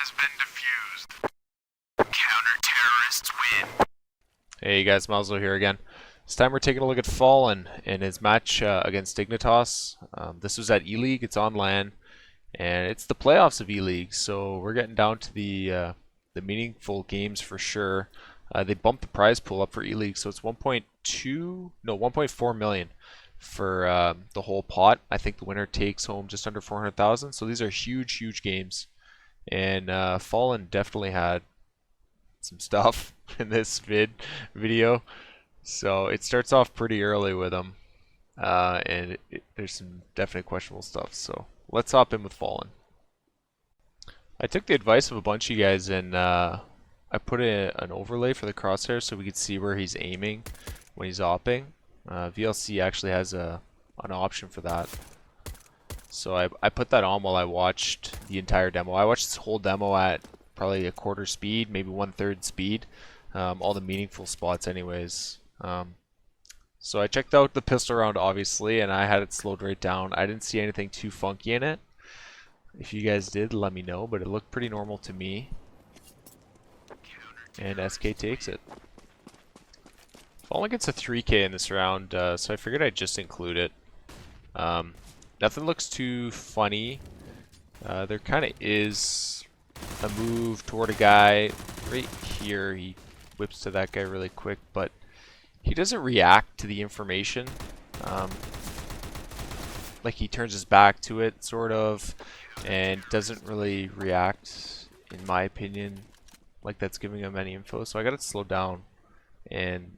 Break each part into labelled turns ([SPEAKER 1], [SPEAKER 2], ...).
[SPEAKER 1] has been defused. Counter-terrorists win.
[SPEAKER 2] Hey guys, Malzo here again. This time we're taking a look at Fallen in his match against Dignitas. This was at E-League, it's on LAN, and it's the playoffs of E-League, so we're getting down to the meaningful games for sure. They bumped the prize pool up for E-League, so it's 1.4 million for the whole pot. I think the winner takes home just under 400,000, so these are huge games. And Fallen definitely had some stuff in this video. So it starts off pretty early with him, and there's some definitely questionable stuff. So let's hop in with Fallen. I took the advice of a bunch of you guys, and I put an overlay for the crosshair so we could see where he's aiming when he's opping. VLC actually has an option for that. So I put that on while I watched the entire demo. I watched this whole demo at probably a quarter speed, maybe 1/3 speed. All the meaningful spots anyways. So I checked out the pistol round obviously, and I had it slowed right down. I didn't see anything too funky in it. If you guys did, let me know, but it looked pretty normal to me. And SK takes it. Fallen gets a 3K in this round, so I figured I'd just include it. Nothing looks too funny. There kind of is a move toward a guy right here. He whips to that guy really quick, but he doesn't react to the information. Like he turns his back to it, sort of, and doesn't really react, in my opinion, like that's giving him any info. So I got it slowed down, and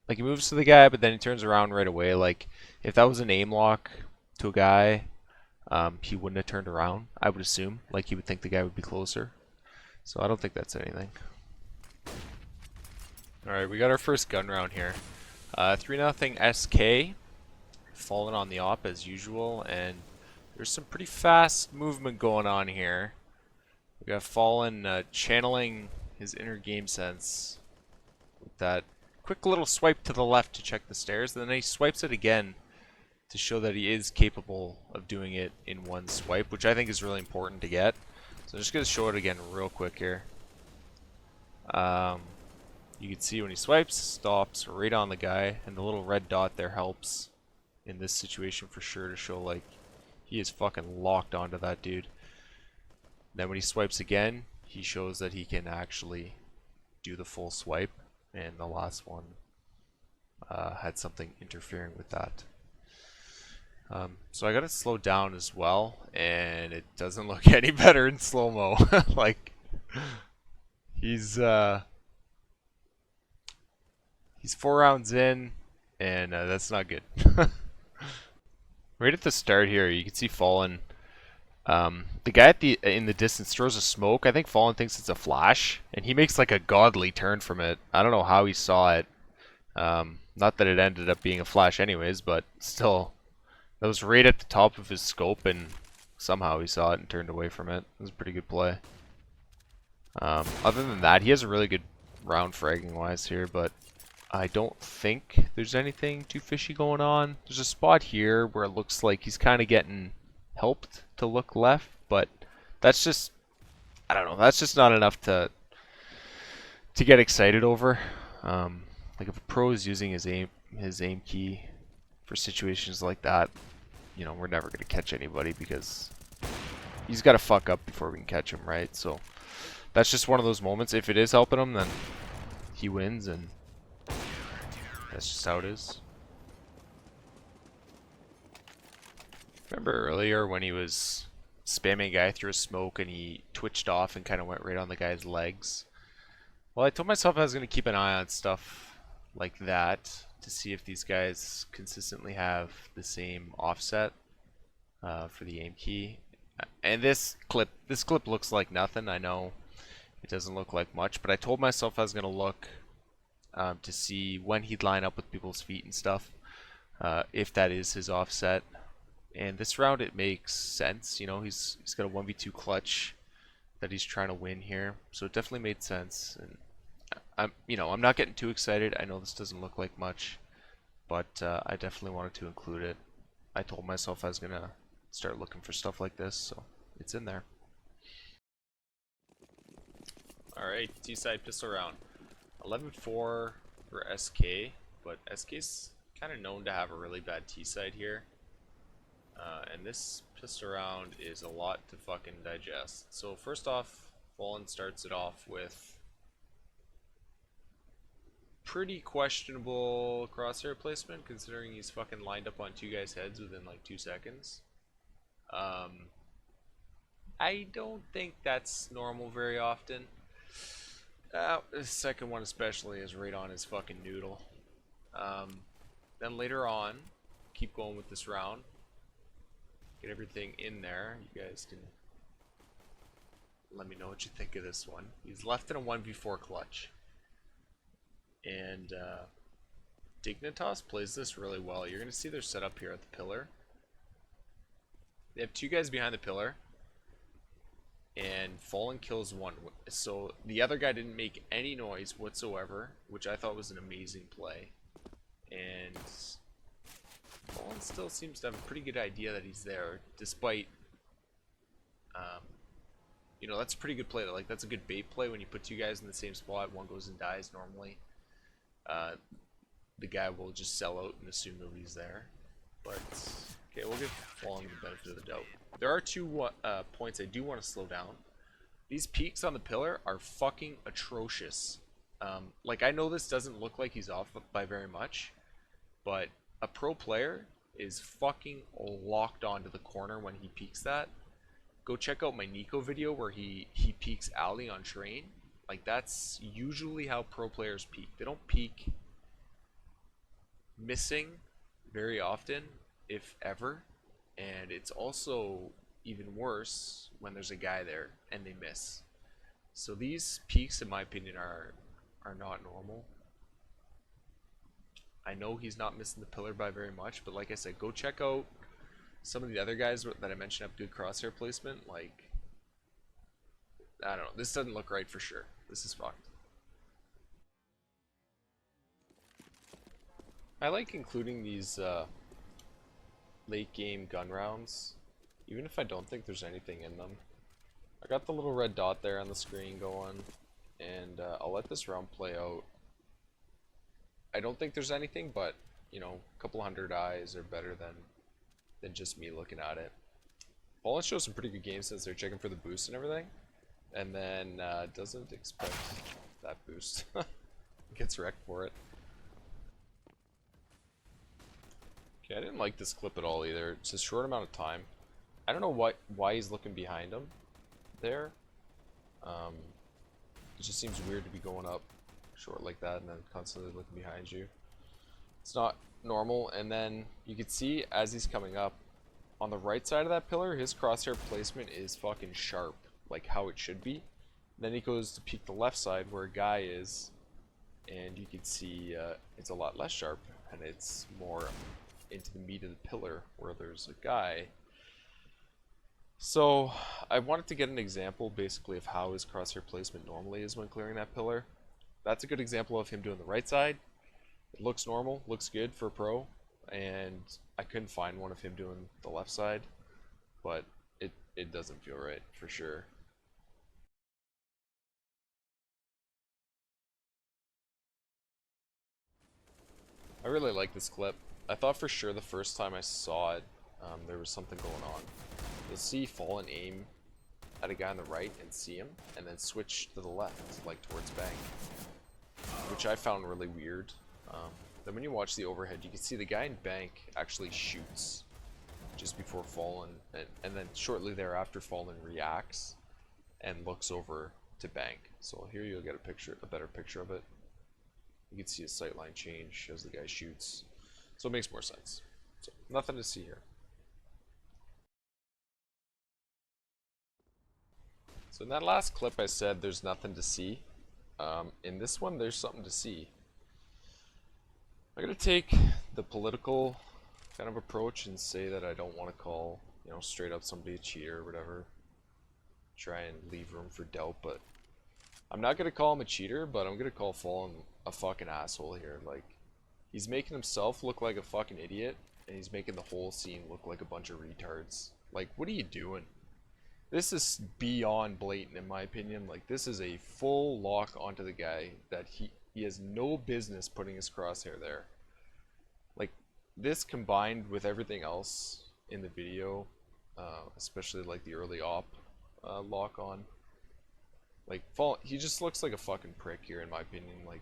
[SPEAKER 2] like he moves to the guy, but then he turns around right away. Like if that was an aim lock to a guy, he wouldn't have turned around, I would assume. Like he would think the guy would be closer. So I don't think that's anything. Alright, we got our first gun round here. 3-0 SK. Fallen on the op as usual, and there's some pretty fast movement going on here. We got Fallen channeling his inner game sense with that quick little swipe to the left to check the stairs, and then he swipes it again to show that he is capable of doing it in one swipe, which I think is really important to get. So I'm just going to show it again real quick here. You can see when he swipes, stops right on the guy, and the little red dot there helps in this situation for sure to show like he is fucking locked onto that dude. Then when he swipes again, he shows that he can actually do the full swipe, and the last one had something interfering with that. So I got it slowed down as well, and it doesn't look any better in slow-mo. Like he's 4 rounds in, and that's not good. Right at the start here, you can see Fallen. The guy in the distance throws a smoke. I think Fallen thinks it's a flash, and he makes like a godly turn from it. I don't know how he saw it. Not that it ended up being a flash anyways, but still, that was right at the top of his scope, and somehow he saw it and turned away from it. It was a pretty good play. Other than that, he has a really good round fragging wise here, but I don't think there's anything too fishy going on. There's a spot here where it looks like he's kind of getting helped to look left, but that's just, I don't know, that's just not enough to get excited over. Like if a pro is using his aim key for situations like that, you know, we're never going to catch anybody because he's got to fuck up before we can catch him, right? So that's just one of those moments. If it is helping him, then he wins, and that's just how it is. Remember earlier when he was spamming a guy through a smoke and he twitched off and kind of went right on the guy's legs? Well, I told myself I was going to keep an eye on stuff like that to see if these guys consistently have the same offset for the aim key. And this clip looks like nothing. I know it doesn't look like much, but I told myself I was going to look to see when he'd line up with people's feet and stuff, if that is his offset. And this round it makes sense. You know, he's got a 1v2 clutch that he's trying to win here, so it definitely made sense. And I'm not getting too excited. I know this doesn't look like much, but I definitely wanted to include it. I told myself I was gonna start looking for stuff like this, so it's in there. Alright, T-side pistol round. 11-4 for SK, but SK's kind of known to have a really bad T-side here. And this pistol round is a lot to fucking digest. So first off, Fallen starts it off with pretty questionable crosshair placement, considering he's fucking lined up on two guys' heads within like 2 seconds. I don't think that's normal very often. The second one especially is right on his fucking noodle. Then later on, keep going with this round. Get everything in there. You guys can let me know what you think of this one. He's left in a 1v4 clutch. And Dignitas plays this really well. You're going to see their setup here at the pillar. They have two guys behind the pillar. And Fallen kills one. So the other guy didn't make any noise whatsoever, which I thought was an amazing play. And Fallen still seems to have a pretty good idea that he's there, despite, you know, that's a pretty good play. Like, that's a good bait play when you put two guys in the same spot. One goes and dies normally. The guy will just sell out and assume nobody's there. But okay, we'll give Fallen the benefit of the doubt. There are two points I do want to slow down. These peaks on the pillar are fucking atrocious. Like, I know this doesn't look like he's off by very much, but a pro player is fucking locked onto the corner when he peaks that. Go check out my Nico video where he peaks alley on train. Like, that's usually how pro players peak. They don't peak missing very often, if ever. And it's also even worse when there's a guy there and they miss. So these peaks, in my opinion, are not normal. I know he's not missing the pillar by very much, but like I said, go check out some of the other guys that I mentioned have good crosshair placement. Like, I don't know, this doesn't look right for sure. This is fucked. I like including these late game gun rounds, even if I don't think there's anything in them. I got the little red dot there on the screen going, and I'll let this round play out. I don't think there's anything, but you know, a couple hundred eyes are better than just me looking at it. Fallen shows some pretty good games since they're checking for the boost and everything, and then doesn't expect that boost. Gets wrecked for it. Okay, I didn't like this clip at all either. It's a short amount of time. I don't know why he's looking behind him there. It just seems weird to be going up short like that and then constantly looking behind you. It's not normal. And then you can see as he's coming up on the right side of that pillar, his crosshair placement is fucking sharp, like how it should be. Then he goes to peek the left side where a guy is, and you can see it's a lot less sharp, and it's more into the meat of the pillar where there's a guy. So I wanted to get an example basically of how his crosshair placement normally is when clearing that pillar. That's a good example of him doing the right side. It looks normal, looks good for a pro, and I couldn't find one of him doing the left side, but it doesn't feel right for sure. I really like this clip. I thought for sure the first time I saw it, there was something going on. You'll see Fallen aim at a guy on the right and see him, and then switch to the left, like towards bank, which I found really weird. Then when you watch the overhead, you can see the guy in bank actually shoots just before Fallen, and then shortly thereafter Fallen reacts and looks over to bank. So here you'll get a better picture of it. You can see his sightline change as the guy shoots. So it makes more sense. So nothing to see here. So in that last clip I said there's nothing to see. In this one there's something to see. I'm going to take the political kind of approach and say that I don't want to call, you know, straight up somebody a cheater or whatever. Try and leave room for doubt, but I'm not going to call him a cheater, but I'm going to call Fallen a fucking asshole here. Like, he's making himself look like a fucking idiot, and he's making the whole scene look like a bunch of retards. Like, what are you doing? This is beyond blatant in my opinion. Like this is a full lock onto the guy that he has no business putting his crosshair there. Like this combined with everything else in the video, especially like the early op lock on. Like he just looks like a fucking prick here in my opinion. Like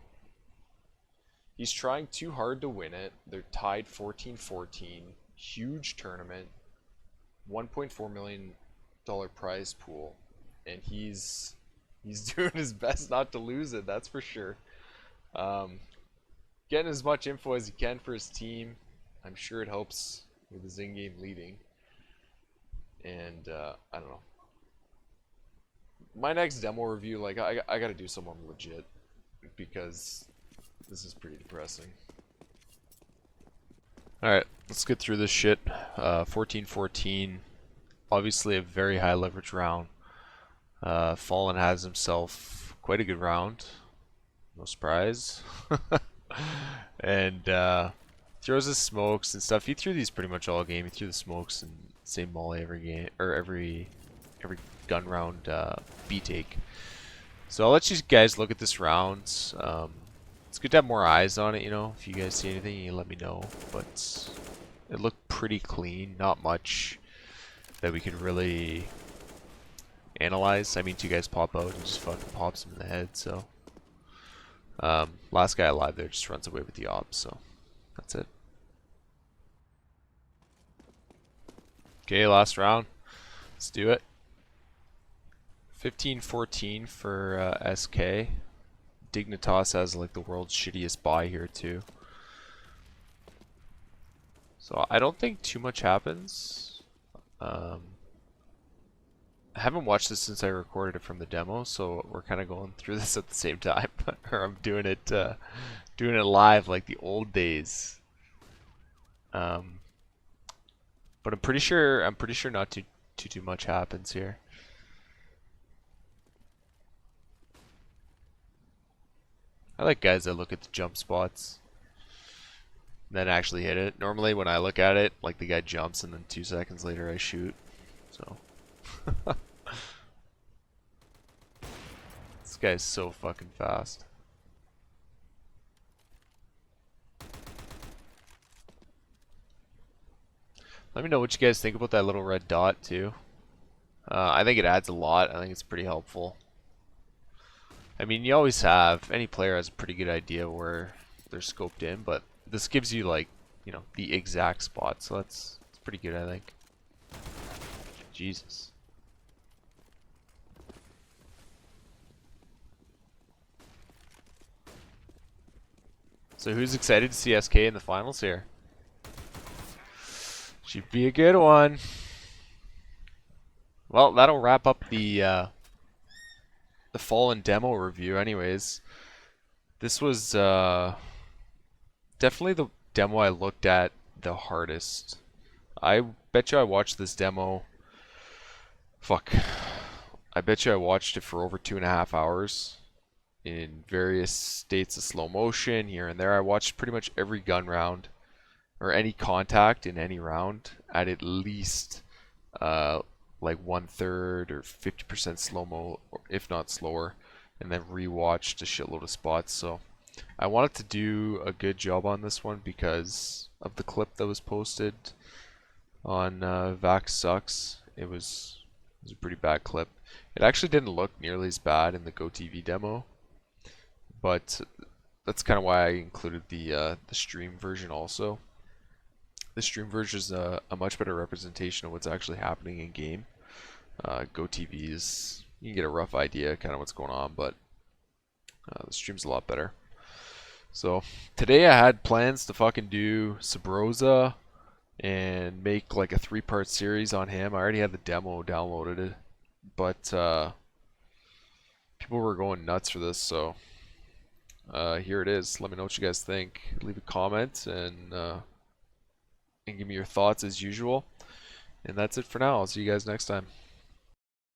[SPEAKER 2] he's trying too hard to win it. They're tied 14-14, huge tournament, $1.4 million prize pool, and he's doing his best not to lose it. That's for sure. Getting as much info as he can for his team. I'm sure it helps with his in-game leading. And I don't know. My next demo review, like I gotta do someone legit because this is pretty depressing. Alright, let's get through this shit. 14-14. Obviously a very high leverage round. Fallen has himself quite a good round. No surprise. And throws his smokes and stuff. He threw these pretty much all game. He threw the smokes and same molly every game, or every gun round B take. So I'll let you guys look at this round. It's good to have more eyes on it, you know. If you guys see anything, you let me know. But it looked pretty clean. Not much that we could really analyze. I mean, two guys pop out and just fucking pops him in the head. So last guy alive there just runs away with the op. So that's it. Okay, last round. Let's do it. 15-14 for SK. Dignitas has like the world's shittiest buy here too. So I don't think too much happens. I haven't watched this since I recorded it from the demo, so we're kind of going through this at the same time. Or I'm doing it live like the old days. But I'm pretty sure not too much happens here. I like guys that look at the jump spots and then actually hit it. Normally when I look at it, like the guy jumps and then 2 seconds later I shoot. So this guy's so fucking fast. Let me know what you guys think about that little red dot too. I think it adds a lot. I think it's pretty helpful. I mean, you always have, any player has a pretty good idea where they're scoped in, but this gives you like, you know, the exact spot. So it's pretty good, I think. Jesus. So who's excited to see SK in the finals here? Should be a good one. Well, that'll wrap up the Fallen demo review anyways. This was definitely the demo I looked at the hardest. I bet you I watched this demo. Fuck. I bet you I watched it for over 2.5 hours in various states of slow motion here and there. I watched pretty much every gun round or any contact in any round at least like 1/3 or 50% slow-mo, if not slower, and then rewatched a shitload of spots. So I wanted to do a good job on this one because of the clip that was posted on Vax Sucks. It was a pretty bad clip. It actually didn't look nearly as bad in the GoTV demo, but that's kind of why I included the stream version also. The stream version is a much better representation of what's actually happening in game. GoTV is, you can get a rough idea kind of what's going on, but the stream's a lot better. So today I had plans to fucking do Sabrosa and make like a 3-part series on him. I already had the demo downloaded, but people were going nuts for this, so here it is. Let me know what you guys think. Leave a comment and give me your thoughts as usual. And that's it for now. I'll see you guys next time.